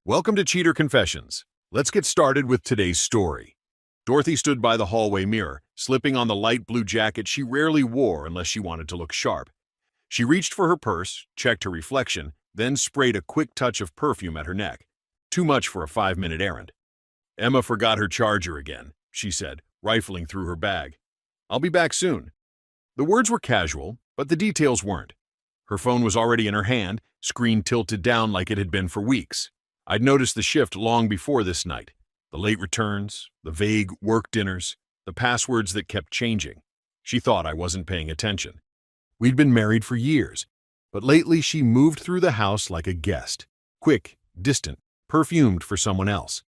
Welcome to Cheater Confessions. Let's get started with today's story. Dorothy stood by the hallway mirror, slipping on the light blue jacket she rarely wore unless she wanted to look sharp. She reached for her purse, checked her reflection, then sprayed a quick touch of perfume at her neck. Too much for a 5-minute errand. Emma forgot her charger again, she said, rifling through her bag. I'll be back soon. The words were casual, but the details weren't. Her phone was already in her hand, screen tilted down like it had been for weeks. I'd noticed the shift long before this night. The late returns, the vague work dinners, the passwords that kept changing. She thought I wasn't paying attention. We'd been married for years, but lately she moved through the house like a guest. Quick, distant, perfumed for someone else.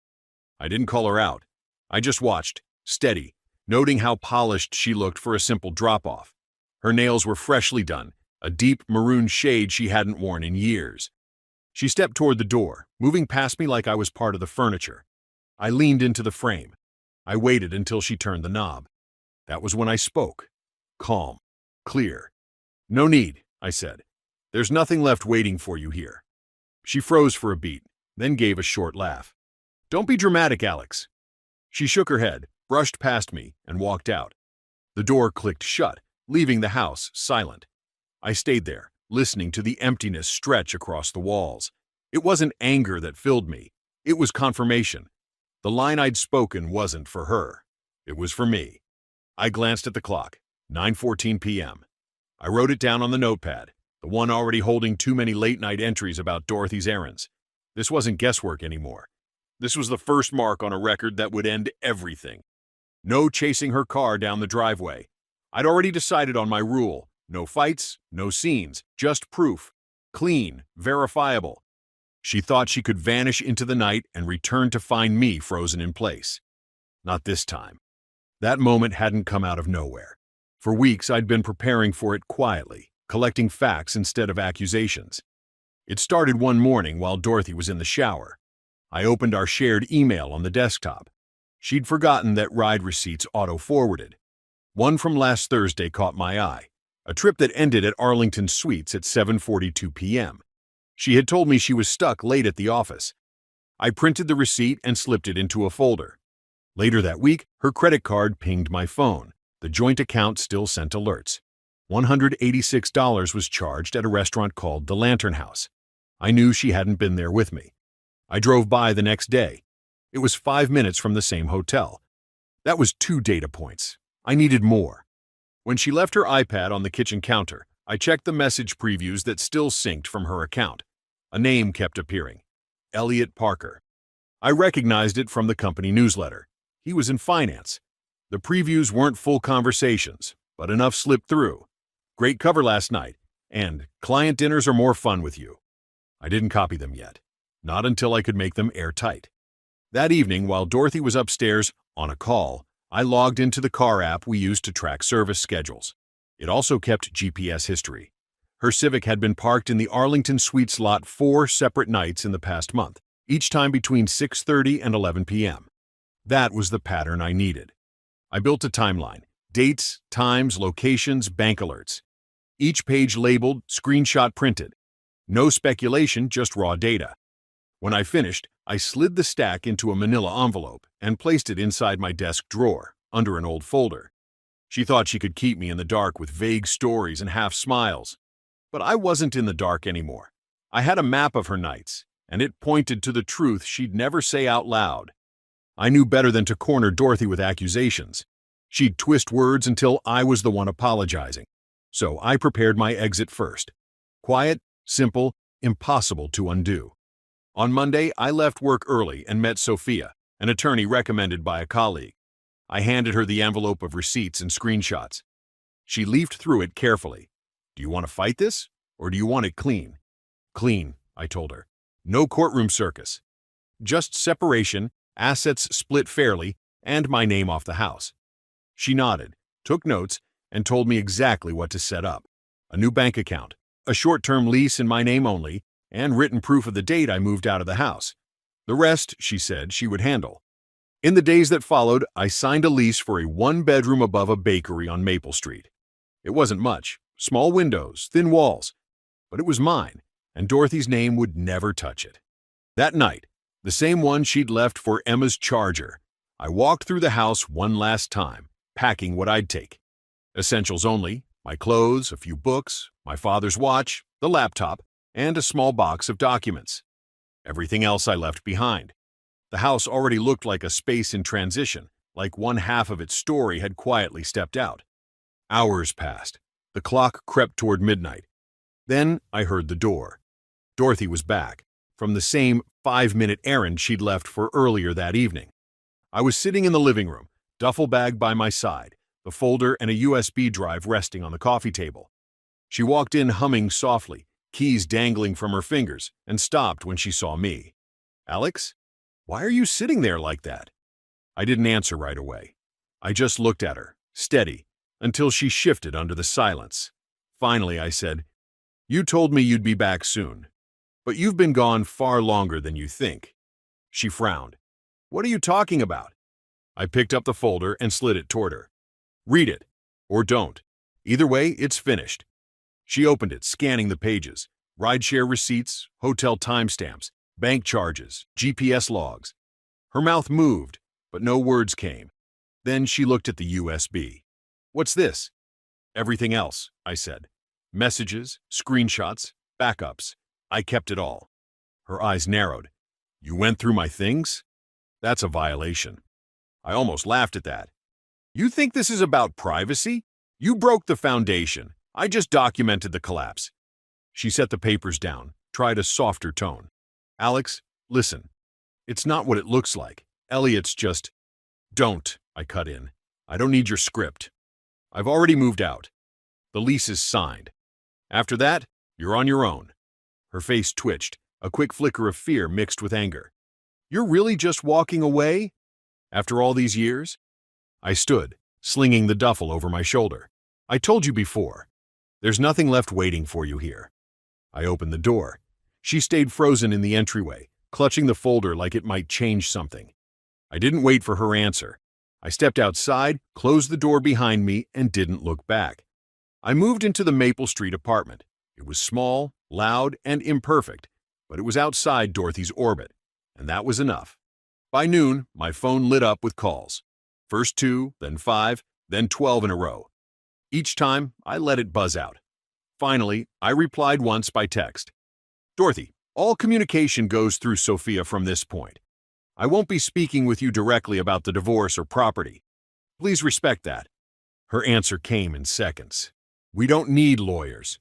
I didn't call her out. I just watched, steady, noting how polished she looked for a simple drop-off. Her nails were freshly done, a deep maroon shade she hadn't worn in years. She stepped toward the door, moving past me like I was part of the furniture. I leaned into the frame. I waited until she turned the knob. That was when I spoke. Calm. Clear. No need, I said. There's nothing left waiting for you here. She froze for a beat, then gave a short laugh. Don't be dramatic, Alex. She shook her head, brushed past me, and walked out. The door clicked shut, leaving the house silent. I stayed there, listening to the emptiness stretch across the walls. It wasn't anger that filled me. It was confirmation. The line I'd spoken wasn't for her. It was for me. I glanced at the clock. 9:14 p.m. I wrote it down on the notepad, the one already holding too many late-night entries about Dorothy's errands. This wasn't guesswork anymore. This was the first mark on a record that would end everything. No chasing her car down the driveway. I'd already decided on my rule. No fights, no scenes, just proof. Clean, verifiable. She thought she could vanish into the night and return to find me frozen in place. Not this time. That moment hadn't come out of nowhere. For weeks, I'd been preparing for it quietly, collecting facts instead of accusations. It started one morning while Dorothy was in the shower. I opened our shared email on the desktop. She'd forgotten that ride receipts auto-forwarded. One from last Thursday caught my eye. A trip that ended at Arlington Suites at 7:42 p.m. She had told me she was stuck late at the office. I printed the receipt and slipped it into a folder. Later that week, her credit card pinged my phone. The joint account still sent alerts. $186 was charged at a restaurant called the Lantern House. I knew she hadn't been there with me. I drove by the next day. It was 5 minutes from the same hotel. That was 2 data points. I needed more. When she left her iPad on the kitchen counter, I checked the message previews that still synced from her account. A name kept appearing. Elliot Parker. I recognized it from the company newsletter. He was in finance. The previews weren't full conversations, but enough slipped through. Great cover last night, and client dinners are more fun with you. I didn't copy them yet. Not until I could make them airtight. That evening, while Dorothy was upstairs on a call, I logged into the car app we used to track service schedules. It also kept GPS history. Her Civic had been parked in the Arlington Suites lot 4 separate nights in the past month, each time between 6:30 and 11 p.m. That was the pattern I needed. I built a timeline: dates, times, locations, bank alerts. Each page labeled, screenshot printed. No speculation, just raw data. When I finished, I slid the stack into a manila envelope and placed it inside my desk drawer, under an old folder. She thought she could keep me in the dark with vague stories and half smiles. But I wasn't in the dark anymore. I had a map of her nights, and it pointed to the truth she'd never say out loud. I knew better than to corner Dorothy with accusations. She'd twist words until I was the one apologizing. So I prepared my exit first. Quiet, simple, impossible to undo. On Monday, I left work early and met Sophia, an attorney recommended by a colleague. I handed her the envelope of receipts and screenshots. She leafed through it carefully. Do you want to fight this, or do you want it clean? Clean, I told her. No courtroom circus. Just separation, assets split fairly, and my name off the house. She nodded, took notes, and told me exactly what to set up. A new bank account, a short-term lease in my name only, and written proof of the date I moved out of the house. The rest, she said, she would handle. In the days that followed, I signed a lease for a 1-bedroom above a bakery on Maple Street. It wasn't much, small windows, thin walls, but it was mine, and Dorothy's name would never touch it. That night, The same one she'd left for Emma's charger. I walked through the house one last time, packing what I'd take. Essentials only: my clothes, a few books, my father's watch, the laptop, and a small box of documents. Everything else I left behind. The house already looked like a space in transition, like one half of its story had quietly stepped out. Hours passed. The clock crept toward midnight. Then I heard the door. Dorothy was back, from the same 5-minute errand she'd left for earlier that evening. I was sitting in the living room, duffel bag by my side, the folder and a USB drive resting on the coffee table. She walked in humming softly, keys dangling from her fingers, and stopped when she saw me. "Alex, why are you sitting there like that?" I didn't answer right away. I just looked at her, steady, until she shifted under the silence. Finally, I said, "You told me you'd be back soon, but you've been gone far longer than you think." She frowned. "What are you talking about?" I picked up the folder and slid it toward her. "Read it, or don't. Either way, it's finished." She opened it, scanning the pages: rideshare receipts, hotel timestamps, bank charges, GPS logs. Her mouth moved, but no words came. Then she looked at the USB. "What's this?" "Everything else," I said. "Messages, screenshots, backups. I kept it all." Her eyes narrowed. "You went through my things? That's a violation." I almost laughed at that. "You think this is about privacy? You broke the foundation. I just documented the collapse." She set the papers down, tried a softer tone. "Alex, listen. It's not what it looks like. Elliot's just—" "Don't," I cut in. "I don't need your script. I've already moved out. The lease is signed. After that, you're on your own." Her face twitched, a quick flicker of fear mixed with anger. "You're really just walking away? After all these years?" I stood, slinging the duffel over my shoulder. "I told you before. There's nothing left waiting for you here." I opened the door. She stayed frozen in the entryway, clutching the folder like it might change something. I didn't wait for her answer. I stepped outside, closed the door behind me, and didn't look back. I moved into the Maple Street apartment. It was small, loud, and imperfect, but it was outside Dorothy's orbit, and that was enough. By noon, my phone lit up with calls. First 2, then 5, then 12 in a row. Each time, I let it buzz out. Finally, I replied once by text. "Dorothy, all communication goes through Sophia from this point. I won't be speaking with you directly about the divorce or property. Please respect that." Her answer came in seconds. "We don't need lawyers.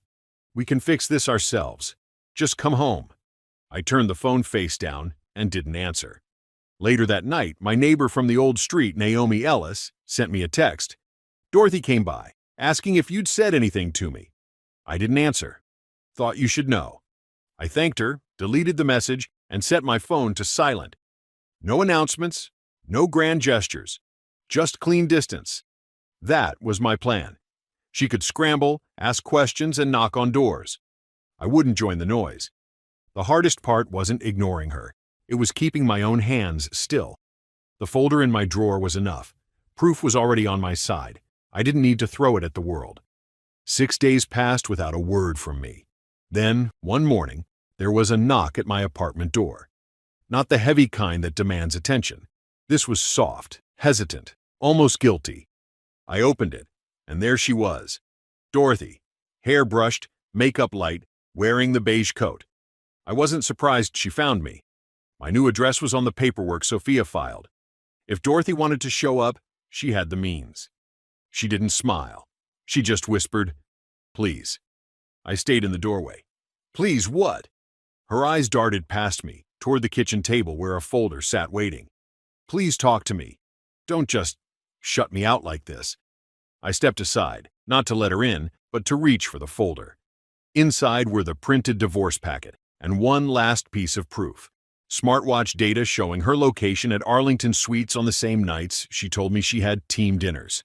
We can fix this ourselves. Just come home." I turned the phone face down and didn't answer. Later that night, my neighbor from the old street, Naomi Ellis, sent me a text. "Dorothy came by, asking if you'd said anything to me." I didn't answer. "Thought you should know." I thanked her, deleted the message, and set my phone to silent. No announcements, no grand gestures, just clean distance. That was my plan. She could scramble, ask questions, and knock on doors. I wouldn't join the noise. The hardest part wasn't ignoring her. It was keeping my own hands still. The folder in my drawer was enough. Proof was already on my side. I didn't need to throw it at the world. 6 days passed without a word from me. Then, one morning, there was a knock at my apartment door. Not the heavy kind that demands attention. This was soft, hesitant, almost guilty. I opened it, and there she was. Dorothy, hair brushed, makeup light, wearing the beige coat. I wasn't surprised she found me. My new address was on the paperwork Sophia filed. If Dorothy wanted to show up, she had the means. She didn't smile. She just whispered, "Please." I stayed in the doorway. "Please what?" Her eyes darted past me, toward the kitchen table where a folder sat waiting. "Please talk to me. Don't just shut me out like this." I stepped aside, not to let her in, but to reach for the folder. Inside were the printed divorce packet and one last piece of proof. Smartwatch data showing her location at Arlington Suites on the same nights she told me she had team dinners.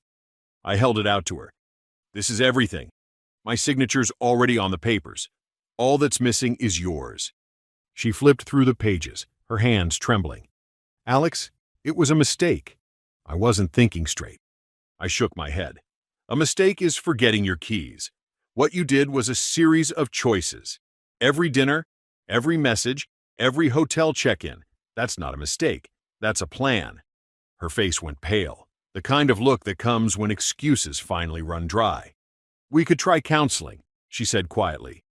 I held it out to her. "This is everything. My signature's already on the papers. All that's missing is yours." She flipped through the pages, her hands trembling. "Alex, it was a mistake." I wasn't thinking straight. I shook my head. "A mistake is forgetting your keys. What you did was a series of choices. Every dinner, every message, every hotel check-in. That's not a mistake. That's a plan. Her face went pale, the kind of look that comes when excuses finally run dry. We could try counseling, she said quietly.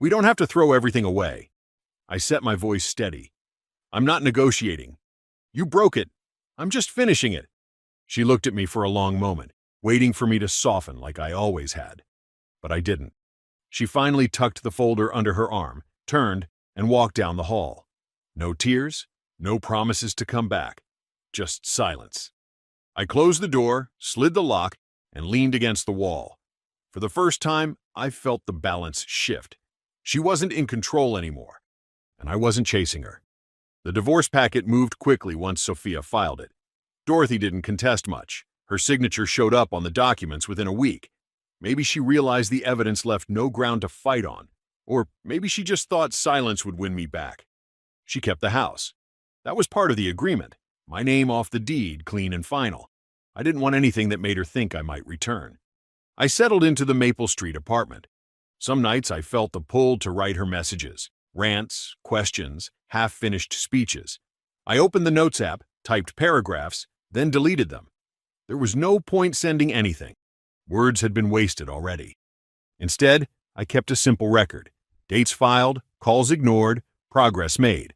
We don't have to throw everything away. I set my voice steady. I'm not negotiating. You broke it. I'm just finishing it. She looked at me for a long moment, waiting for me to soften like I always had. But I didn't. She finally tucked the folder under her arm, turned, and walked down the hall. No tears, no promises to come back, just silence. I closed the door, slid the lock, and leaned against the wall. For the first time, I felt the balance shift. She wasn't in control anymore, and I wasn't chasing her. The divorce packet moved quickly once Sophia filed it. Dorothy didn't contest much. Her signature showed up on the documents within a week. Maybe she realized the evidence left no ground to fight on, or maybe she just thought silence would win me back. She kept the house. That was part of the agreement. My name off the deed, clean and final. I didn't want anything that made her think I might return. I settled into the Maple Street apartment. Some nights I felt the pull to write her messages, rants, questions, half-finished speeches. I opened the Notes app, typed paragraphs, then deleted them. There was no point sending anything. Words had been wasted already. Instead, I kept a simple record. Dates filed, calls ignored, progress made.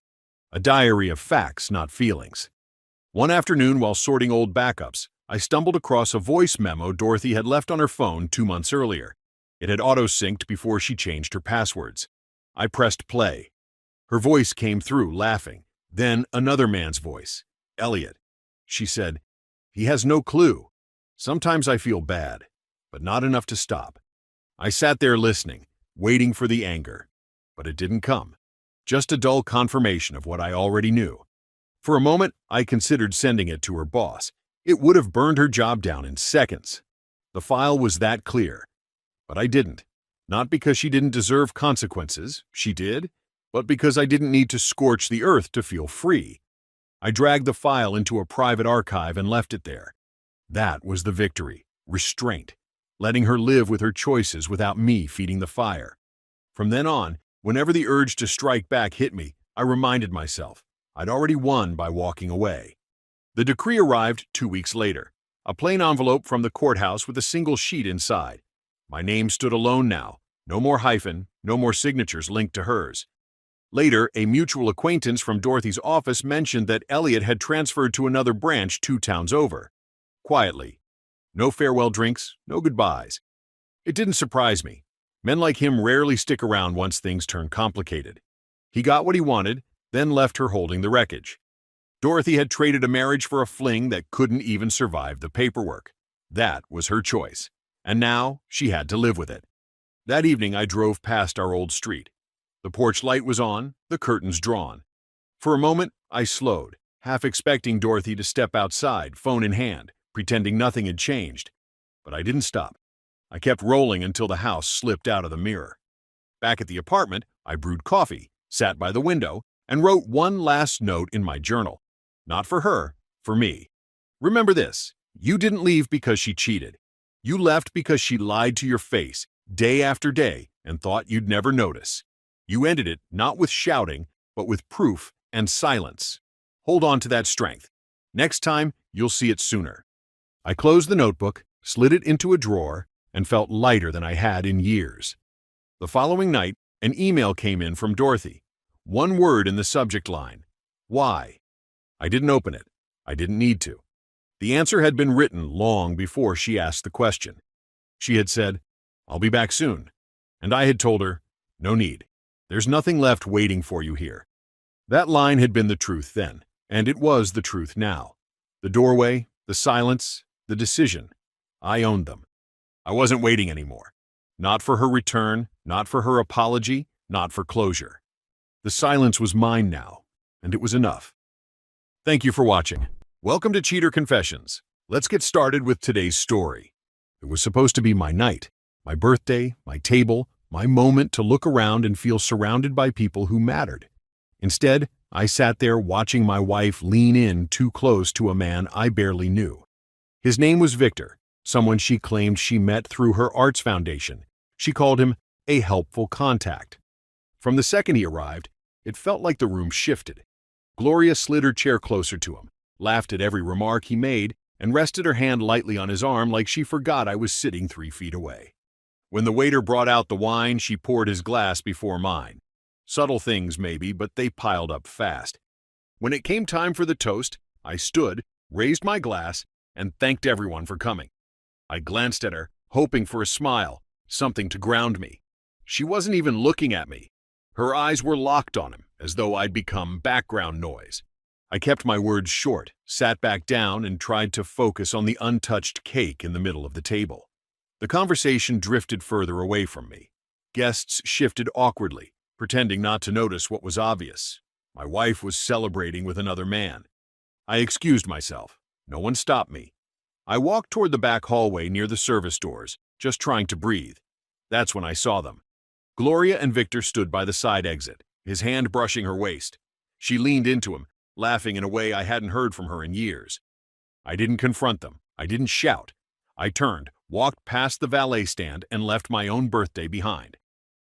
A diary of facts, not feelings. One afternoon, while sorting old backups, I stumbled across a voice memo Dorothy had left on her phone 2 months earlier. It had auto-synced before she changed her passwords. I pressed play. Her voice came through, laughing. Then another man's voice. Elliot. She said, "He has no clue. Sometimes I feel bad, but not enough to stop." I sat there listening, waiting for the anger. But it didn't come. Just a dull confirmation of what I already knew. For a moment, I considered sending it to her boss. It would have burned her job down in seconds. The file was that clear. But I didn't. Not because she didn't deserve consequences, she did, but because I didn't need to scorch the earth to feel free. I dragged the file into a private archive and left it there. That was the victory, restraint, letting her live with her choices without me feeding the fire. From then on, whenever the urge to strike back hit me, I reminded myself I'd already won by walking away. The decree arrived 2 weeks later, a plain envelope from the courthouse with a single sheet inside. My name stood alone now, no more hyphen, no more signatures linked to hers. Later, a mutual acquaintance from Dorothy's office mentioned that Elliot had transferred to another branch 2 towns over. Quietly. No farewell drinks, no goodbyes. It didn't surprise me. Men like him rarely stick around once things turn complicated. He got what he wanted, then left her holding the wreckage. Dorothy had traded a marriage for a fling that couldn't even survive the paperwork. That was her choice, and now she had to live with it. That evening I drove past our old street. The porch light was on, the curtains drawn. For a moment, I slowed, half expecting Dorothy to step outside, phone in hand, pretending nothing had changed. But I didn't stop. I kept rolling until the house slipped out of the mirror. Back at the apartment, I brewed coffee, sat by the window, and wrote one last note in my journal. Not for her, for me. Remember this, you didn't leave because she cheated. You left because she lied to your face, day after day, and thought you'd never notice. You ended it not with shouting, but with proof and silence. Hold on to that strength. Next time, you'll see it sooner. I closed the notebook, slid it into a drawer, and felt lighter than I had in years. The following night, an email came in from Dorothy. One word in the subject line. Why? I didn't open it. I didn't need to. The answer had been written long before she asked the question. She had said, "I'll be back soon." And I had told her, "No need. There's nothing left waiting for you here." That line had been the truth then, and it was the truth now. The doorway, the silence, the decision. I owned them. I wasn't waiting anymore. Not for her return, not for her apology, not for closure. The silence was mine now, and it was enough. Thank you for watching. Welcome to Cheater Confessions. Let's get started with today's story. It was supposed to be my night, my birthday, my table, my moment to look around and feel surrounded by people who mattered. Instead, I sat there watching my wife lean in too close to a man I barely knew. His name was Victor, someone she claimed she met through her arts foundation. She called him a helpful contact. From the second he arrived, it felt like the room shifted. Gloria slid her chair closer to him, laughed at every remark he made, and rested her hand lightly on his arm like she forgot I was sitting 3 feet away. When the waiter brought out the wine, she poured his glass before mine. Subtle things, maybe, but they piled up fast. When it came time for the toast, I stood, raised my glass, and thanked everyone for coming. I glanced at her, hoping for a smile, something to ground me. She wasn't even looking at me. Her eyes were locked on him, as though I'd become background noise. I kept my words short, sat back down, and tried to focus on the untouched cake in the middle of the table. The conversation drifted further away from me. Guests shifted awkwardly, pretending not to notice what was obvious. My wife was celebrating with another man. I excused myself. No one stopped me. I walked toward the back hallway near the service doors, just trying to breathe. That's when I saw them. Gloria and Victor stood by the side exit, his hand brushing her waist. She leaned into him, laughing in a way I hadn't heard from her in years. I didn't confront them. I didn't shout. I turned, walked past the valet stand, and left my own birthday behind.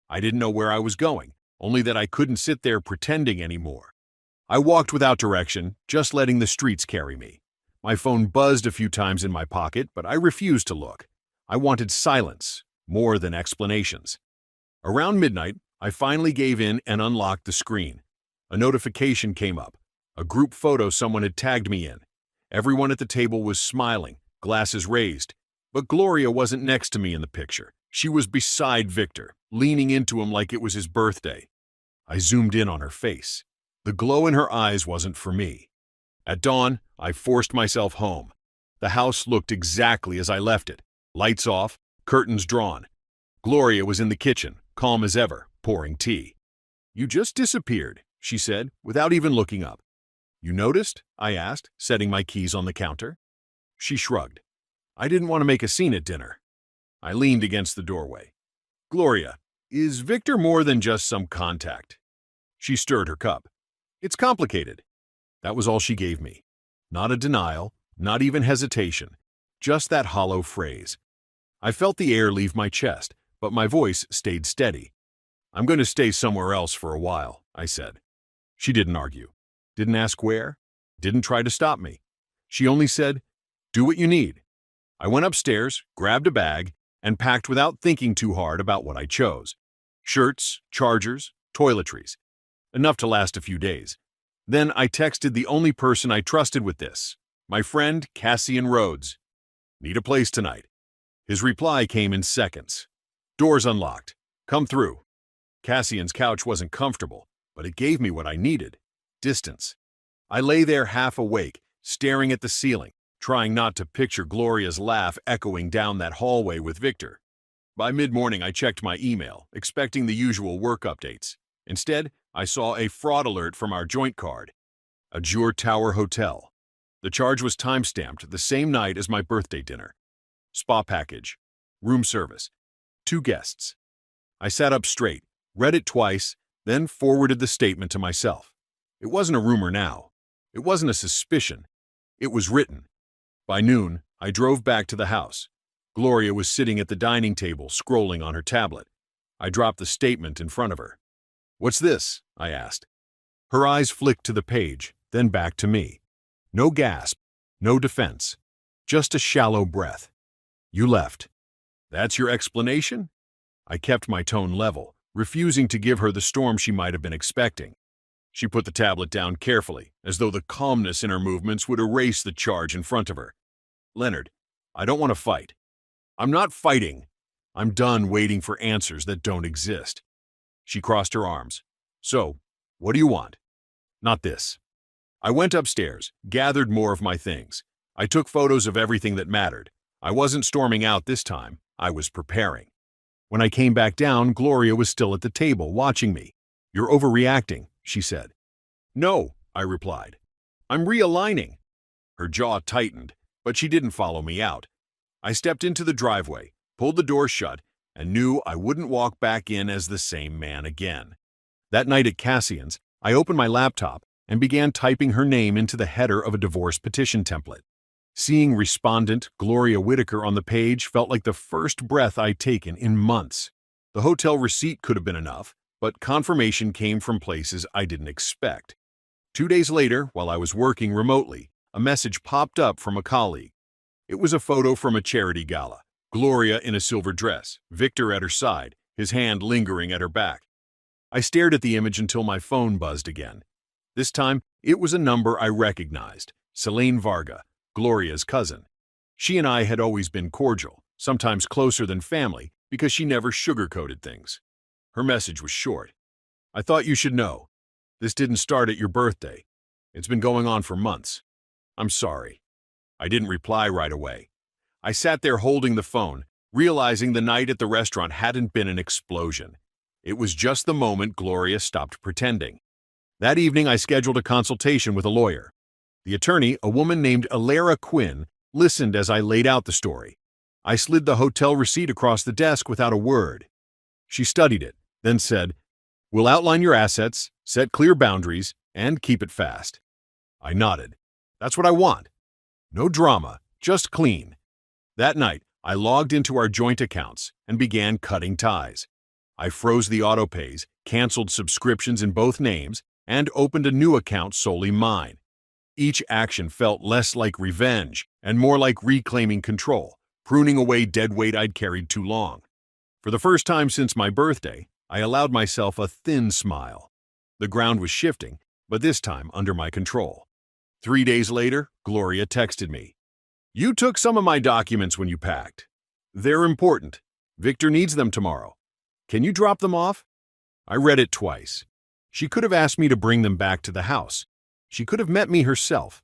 I didn't know where I was going, only that I couldn't sit there pretending anymore. I walked without direction, just letting the streets carry me. My phone buzzed a few times in my pocket, but I refused to look. I wanted silence, more than explanations. Around midnight, I finally gave in and unlocked the screen. A notification came up. A group photo someone had tagged me in. Everyone at the table was smiling, glasses raised. But Gloria wasn't next to me in the picture. She was beside Victor, leaning into him like it was his birthday. I zoomed in on her face. The glow in her eyes wasn't for me. At dawn, I forced myself home. The house looked exactly as I left it. Lights off, curtains drawn. Gloria was in the kitchen, calm as ever, pouring tea. "You just disappeared," she said, without even looking up. "You noticed?" I asked, setting my keys on the counter. She shrugged. "I didn't want to make a scene at dinner." I leaned against the doorway. "Gloria, is Victor more than just some contact?" She stirred her cup. "It's complicated." That was all she gave me. Not a denial, not even hesitation, just that hollow phrase. I felt the air leave my chest, but my voice stayed steady. "I'm going to stay somewhere else for a while," I said. She didn't argue, didn't ask where, didn't try to stop me. She only said, "Do what you need." I went upstairs, grabbed a bag, and packed without thinking too hard about what I chose. Shirts, chargers, toiletries. Enough to last a few days. Then I texted the only person I trusted with this, my friend Cassian Rhodes. "Need a place tonight." His reply came in seconds. "Doors unlocked. Come through." Cassian's couch wasn't comfortable, but it gave me what I needed: distance. I lay there half awake, staring at the ceiling, trying not to picture Gloria's laugh echoing down that hallway with Victor. By mid-morning, I checked my email, expecting the usual work updates. Instead, I saw a fraud alert from our joint card. Azure Tower Hotel. The charge was time-stamped the same night as my birthday dinner. Spa package. Room service. 2 guests. I sat up straight, read it twice, then forwarded the statement to myself. It wasn't a rumor now. It wasn't a suspicion. It was written. By noon, I drove back to the house. Gloria was sitting at the dining table, scrolling on her tablet. I dropped the statement in front of her. "What's this?" I asked. Her eyes flicked to the page, then back to me. No gasp, no defense, just a shallow breath. "You left. That's your explanation?" I kept my tone level, refusing to give her the storm she might have been expecting. She put the tablet down carefully, as though the calmness in her movements would erase the charge in front of her. "Leonard, I don't want to fight." "I'm not fighting. I'm done waiting for answers that don't exist." She crossed her arms. "So, what do you want?" "Not this." I went upstairs, gathered more of my things. I took photos of everything that mattered. I wasn't storming out this time. I was preparing. When I came back down, Gloria was still at the table, watching me. "You're overreacting," she said. "No," I replied. "I'm realigning." Her jaw tightened, but she didn't follow me out. I stepped into the driveway, pulled the door shut, and knew I wouldn't walk back in as the same man again. That night at Cassian's, I opened my laptop and began typing her name into the header of a divorce petition template. Seeing respondent Gloria Whitaker on the page felt like the first breath I'd taken in months. The hotel receipt could have been enough, but confirmation came from places I didn't expect. 2 days later, while I was working remotely, a message popped up from a colleague. It was a photo from a charity gala. Gloria in a silver dress, Victor at her side, his hand lingering at her back. I stared at the image until my phone buzzed again. This time, it was a number I recognized, Selene Varga, Gloria's cousin. She and I had always been cordial, sometimes closer than family, because she never sugarcoated things. Her message was short. I thought you should know. This didn't start at your birthday. It's been going on for months. I'm sorry. I didn't reply right away. I sat there holding the phone, realizing the night at the restaurant hadn't been an explosion. It was just the moment Gloria stopped pretending. That evening, I scheduled a consultation with a lawyer. The attorney, a woman named Alara Quinn, listened as I laid out the story. I slid the hotel receipt across the desk without a word. She studied it, then said, "We'll outline your assets, set clear boundaries, and keep it fast." I nodded. That's what I want. No drama, just clean. That night, I logged into our joint accounts and began cutting ties. I froze the autopays, canceled subscriptions in both names, and opened a new account solely mine. Each action felt less like revenge and more like reclaiming control, pruning away dead weight I'd carried too long. For the first time since my birthday, I allowed myself a thin smile. The ground was shifting, but this time under my control. 3 days later, Gloria texted me. "You took some of my documents when you packed. They're important. Victor needs them tomorrow. Can you drop them off?" I read it twice. She could have asked me to bring them back to the house. She could have met me herself.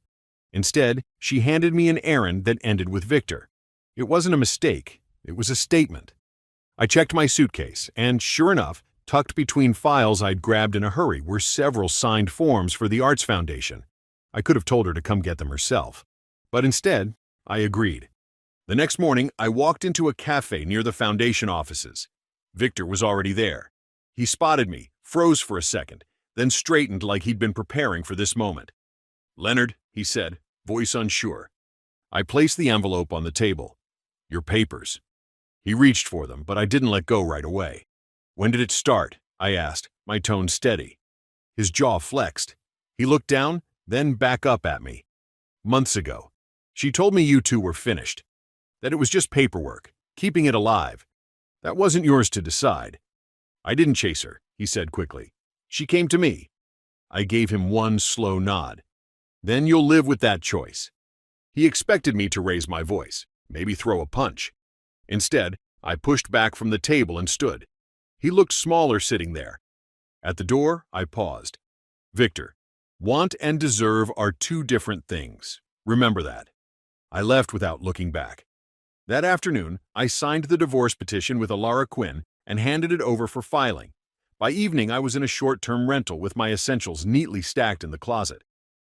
Instead, she handed me an errand that ended with Victor. It wasn't a mistake. It was a statement. I checked my suitcase, and sure enough, tucked between files I'd grabbed in a hurry were several signed forms for the Arts Foundation. I could have told her to come get them herself. But instead, I agreed. The next morning, I walked into a cafe near the foundation offices. Victor was already there. He spotted me, froze for a second, then straightened like he'd been preparing for this moment. "Leonard," he said, voice unsure. I placed the envelope on the table. "Your papers." He reached for them, but I didn't let go right away. "When did it start?" I asked, my tone steady. His jaw flexed. He looked down, then back up at me. "Months ago. She told me you two were finished. That it was just paperwork, keeping it alive. That wasn't yours to decide." "I didn't chase her," he said quickly. "She came to me." I gave him one slow nod. "Then you'll live with that choice." He expected me to raise my voice, maybe throw a punch. Instead, I pushed back from the table and stood. He looked smaller sitting there. At the door, I paused. "Victor, want and deserve are two different things. Remember that." I left without looking back. That afternoon, I signed the divorce petition with Alara Quinn and handed it over for filing. By evening, I was in a short-term rental with my essentials neatly stacked in the closet.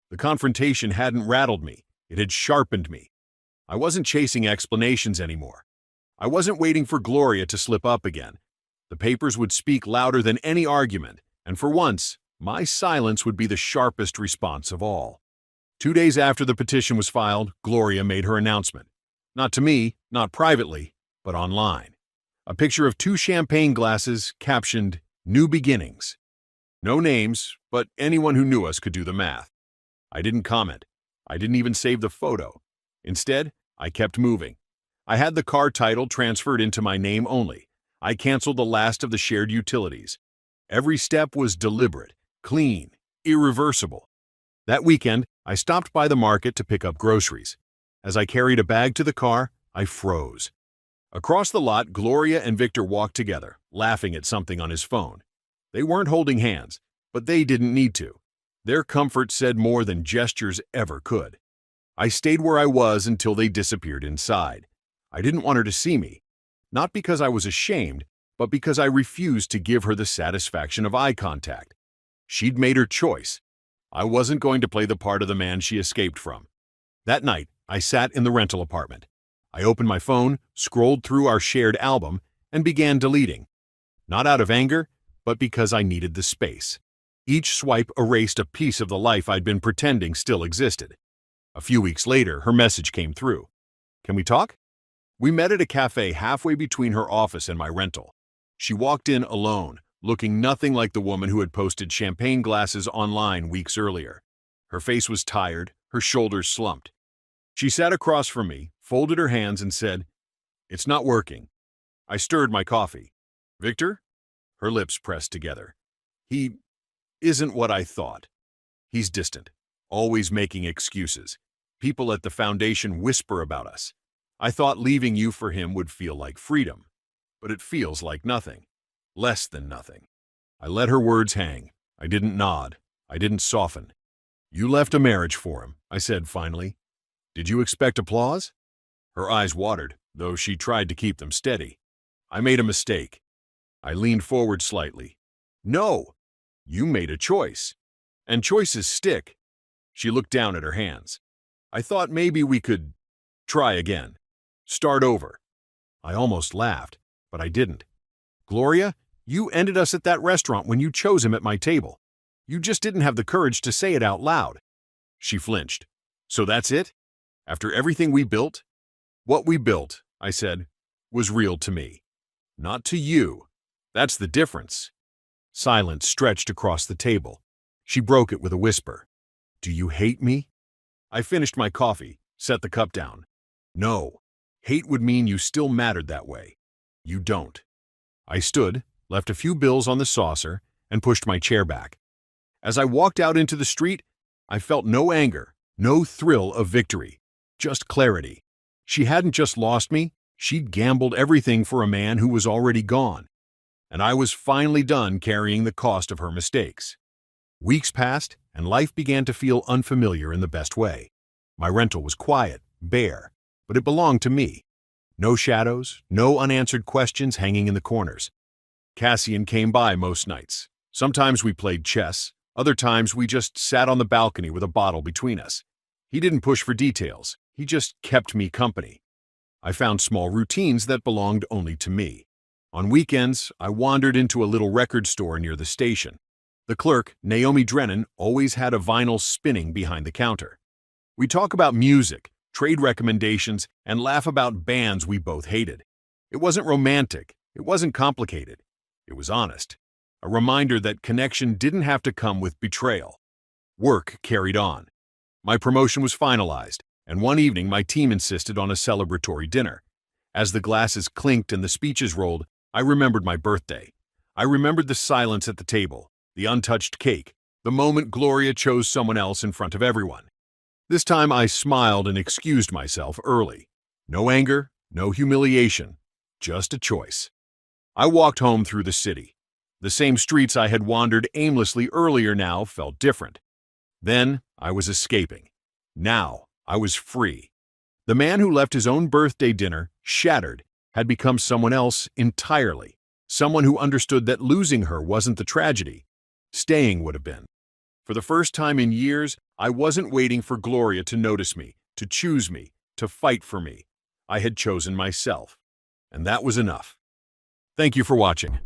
The confrontation hadn't rattled me. It had sharpened me. I wasn't chasing explanations anymore. I wasn't waiting for Gloria to slip up again. The papers would speak louder than any argument, and for once, my silence would be the sharpest response of all. 2 days after the petition was filed, Gloria made her announcement. Not to me, not privately, but online. A picture of 2 champagne glasses captioned, "New Beginnings." No names, but anyone who knew us could do the math. I didn't comment. I didn't even save the photo. Instead, I kept moving. I had the car title transferred into my name only. I canceled the last of the shared utilities. Every step was deliberate, clean, irreversible. That weekend, I stopped by the market to pick up groceries. As I carried a bag to the car, I froze. Across the lot, Gloria and Victor walked together, laughing at something on his phone. They weren't holding hands, but they didn't need to. Their comfort said more than gestures ever could. I stayed where I was until they disappeared inside. I didn't want her to see me. Not because I was ashamed, but because I refused to give her the satisfaction of eye contact. She'd made her choice. I wasn't going to play the part of the man she escaped from. That night, I sat in the rental apartment. I opened my phone, scrolled through our shared album, and began deleting. Not out of anger, but because I needed the space. Each swipe erased a piece of the life I'd been pretending still existed. A few weeks later, her message came through. "Can we talk?" We met at a cafe halfway between her office and my rental. She walked in alone, looking nothing like the woman who had posted champagne glasses online weeks earlier. Her face was tired, her shoulders slumped. She sat across from me, folded her hands, and said, "It's not working." I stirred my coffee. "Victor?" Her lips pressed together. "He isn't what I thought. He's distant, always making excuses. People at the foundation whisper about us. I thought leaving you for him would feel like freedom, but it feels like nothing. Less than nothing." I let her words hang. I didn't nod. I didn't soften. "You left a marriage for him," I said finally. "Did you expect applause?" Her eyes watered, though she tried to keep them steady. "I made a mistake." I leaned forward slightly. "No, you made a choice. And choices stick." She looked down at her hands. "I thought maybe we could try again. Start over." I almost laughed, but I didn't. "Gloria, you ended us at that restaurant when you chose him at my table. You just didn't have the courage to say it out loud." She flinched. "So that's it? After everything we built?" "What we built," I said, "was real to me. Not to you. That's the difference." Silence stretched across the table. She broke it with a whisper. "Do you hate me?" I finished my coffee, set the cup down. "No. Hate would mean you still mattered that way. You don't." I stood, left a few bills on the saucer, and pushed my chair back. As I walked out into the street, I felt no anger, no thrill of victory, just clarity. She hadn't just lost me, she'd gambled everything for a man who was already gone. And I was finally done carrying the cost of her mistakes. Weeks passed, and life began to feel unfamiliar in the best way. My rental was quiet, bare, but it belonged to me. No shadows, no unanswered questions hanging in the corners. Cassian came by most nights. Sometimes we played chess, other times we just sat on the balcony with a bottle between us. He didn't push for details, he just kept me company. I found small routines that belonged only to me. On weekends, I wandered into a little record store near the station. The clerk, Naomi Drennan, always had a vinyl spinning behind the counter. We'd talk about music, trade recommendations, and laugh about bands we both hated. It wasn't romantic, it wasn't complicated. It was honest. A reminder that connection didn't have to come with betrayal. Work carried on. My promotion was finalized, and one evening my team insisted on a celebratory dinner. As the glasses clinked and the speeches rolled, I remembered my birthday. I remembered the silence at the table, the untouched cake, the moment Gloria chose someone else in front of everyone. This time I smiled and excused myself early. No anger, no humiliation, just a choice. I walked home through the city. The same streets I had wandered aimlessly earlier now felt different. Then I was escaping. Now I was free. The man who left his own birthday dinner, shattered, had become someone else entirely. Someone who understood that losing her wasn't the tragedy. Staying would have been. For the first time in years, I wasn't waiting for Gloria to notice me, to choose me, to fight for me. I had chosen myself. And that was enough. Thank you for watching.